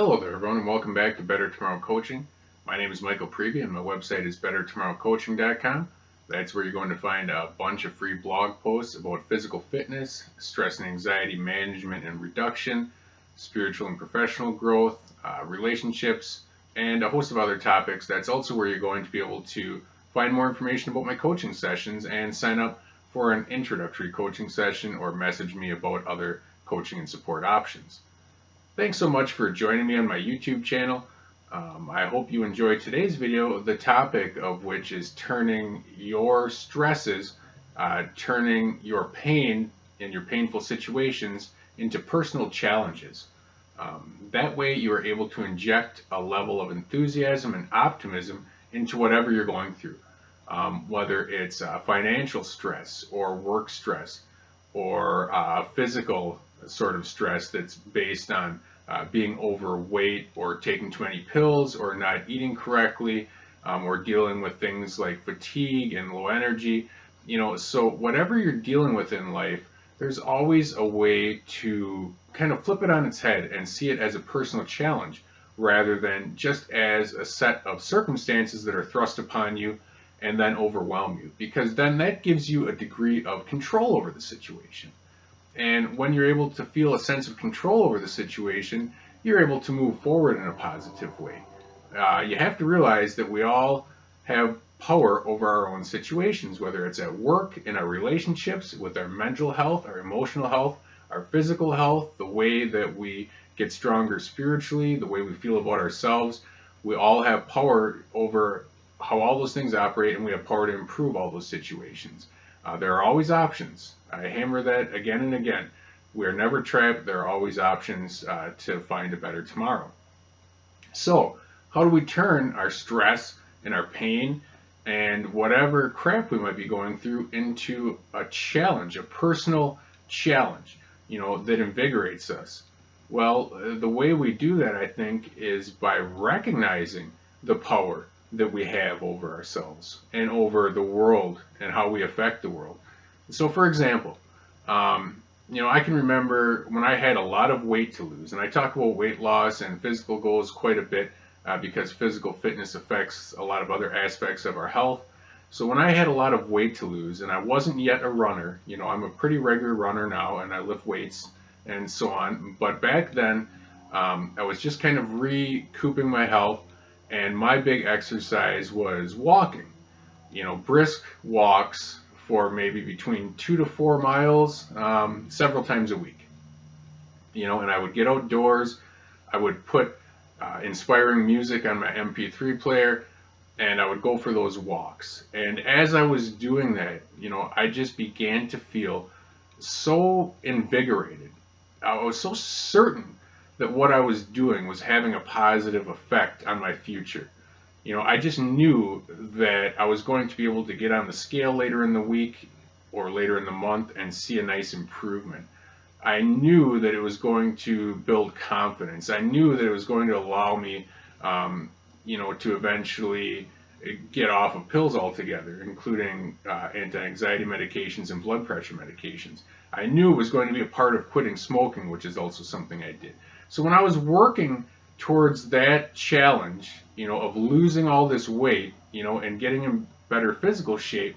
Hello there, everyone, and welcome back to Better Tomorrow Coaching. My name is Michael Prevey, and my website is bettertomorrowcoaching.com. That's where you're going to find a bunch of free blog posts about physical fitness, stress and anxiety management and reduction, spiritual and professional growth, relationships, and a host of other topics. That's also where you're going to be able to find more information about my coaching sessions and sign up for an introductory coaching session or message me about other coaching and support options. Thanks so much for joining me on my YouTube channel. I hope you enjoyed today's video, the topic of which is turning your stresses, turning your pain and your painful situations into personal challenges. That way you are able to inject a level of enthusiasm and optimism into whatever you're going through, whether it's financial stress or work stress or physical sort of stress that's based on being overweight or taking too many pills or not eating correctly, or dealing with things like fatigue and low energy. So whatever you're dealing with in life, there's always a way to kind of flip it on its head and see it as a personal challenge rather than just as a set of circumstances that are thrust upon you and then overwhelm you, because then that gives you a degree of control over the situation. And when you're able to feel a sense of control over the situation, you're able to move forward in a positive way. You have to realize that we all have power over our own situations, whether it's at work, in our relationships, with our mental health, our emotional health, our physical health, the way that we get stronger spiritually, the way we feel about ourselves. We all have power over how all those things operate, and we have power to improve all those situations. There are always options. I hammer that again and again. We are never trapped. There are always options to find a better tomorrow. So, how do we turn our stress and our pain and whatever crap we might be going through into a challenge, a personal challenge, that invigorates us? Well, the way we do that, I think, is by recognizing the power that we have over ourselves and over the world and how we affect the world. So, for example, I can remember when I had a lot of weight to lose, and I talk about weight loss and physical goals quite a bit because physical fitness affects a lot of other aspects of our health. So when I had a lot of weight to lose, and I wasn't yet a runner, I'm a pretty regular runner now, and I lift weights and so on. But back then, I was just kind of recouping my health. And my big exercise was walking, brisk walks for maybe between 2 to 4 miles, several times a week. And I would get outdoors, I would put inspiring music on my MP3 player, and I would go for those walks. And as I was doing that, I just began to feel so invigorated. I was so certain that what I was doing was having a positive effect on my future. I just knew that I was going to be able to get on the scale later in the week or later in the month and see a nice improvement. I knew that it was going to build confidence. I knew that it was going to allow me, to eventually get off of pills altogether, including anti-anxiety medications and blood pressure medications. I knew it was going to be a part of quitting smoking, which is also something I did. So when I was working towards that challenge, of losing all this weight, and getting in better physical shape,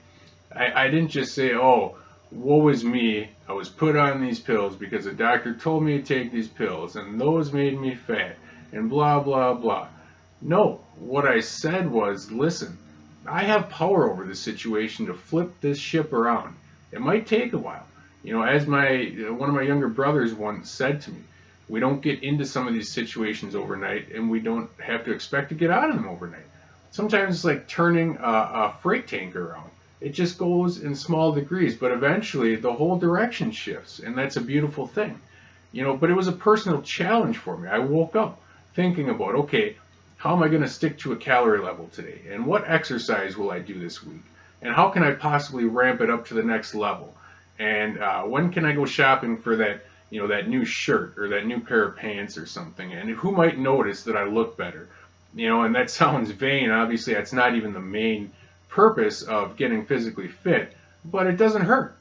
I didn't just say, oh, woe is me, I was put on these pills because the doctor told me to take these pills, and those made me fat, and blah, blah, blah. No, what I said was, listen, I have power over the situation to flip this ship around. It might take a while. As one of my younger brothers once said to me, we don't get into some of these situations overnight, and we don't have to expect to get out of them overnight. Sometimes it's like turning a freight tanker around. It just goes in small degrees, but eventually the whole direction shifts, and that's a beautiful thing. But it was a personal challenge for me. I woke up thinking about, okay, how am I going to stick to a calorie level today? And what exercise will I do this week? And how can I possibly ramp it up to the next level? And when can I go shopping for that new shirt or that new pair of pants or something? And who might notice that I look better? And that sounds vain. Obviously, that's not even the main purpose of getting physically fit, but it doesn't hurt.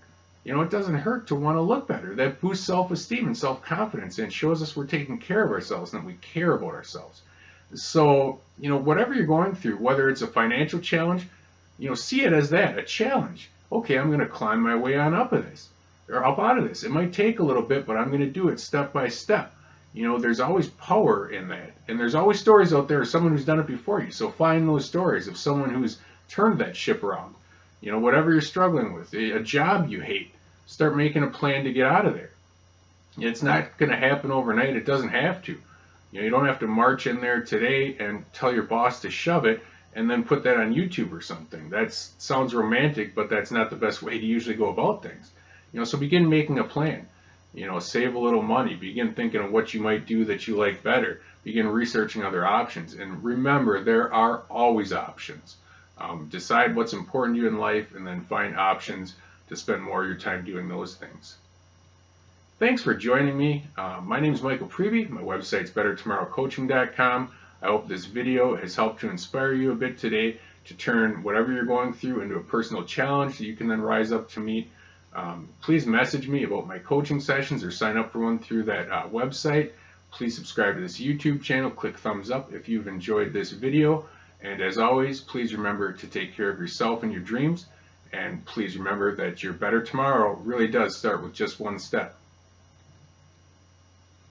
You know, it doesn't hurt to want to look better. That boosts self-esteem and self-confidence and shows us we're taking care of ourselves and that we care about ourselves. So, you know, whatever you're going through, whether it's a financial challenge, you know, see it as that, a challenge. Okay, I'm going to climb my way on up of this or up out of this. It might take a little bit, but I'm going to do it step by step. You know, there's always power in that. And there's always stories out there of someone who's done it before you. So find those stories of someone who's turned that ship around. You know, whatever you're struggling with, a job you hate, start making a plan to get out of there. It's not going to happen overnight. It doesn't have to. You know, you don't have to march in there today and tell your boss to shove it and then put that on YouTube or something. That sounds romantic, but that's not the best way to usually go about things. You know, so begin making a plan. You know, save a little money. Begin thinking of what you might do that you like better. Begin researching other options. And remember, there are always options. Decide what's important to you in life and then find options to spend more of your time doing those things. Thanks for joining me. My name is Michael Preby. My website's bettertomorrowcoaching.com. I hope this video has helped to inspire you a bit today to turn whatever you're going through into a personal challenge that you can then rise up to meet. Please message me about my coaching sessions or sign up for one through that website. Please subscribe to this YouTube channel. Click thumbs up if you've enjoyed this video. And as always, please remember to take care of yourself and your dreams. And please remember that your better tomorrow really does start with just one step.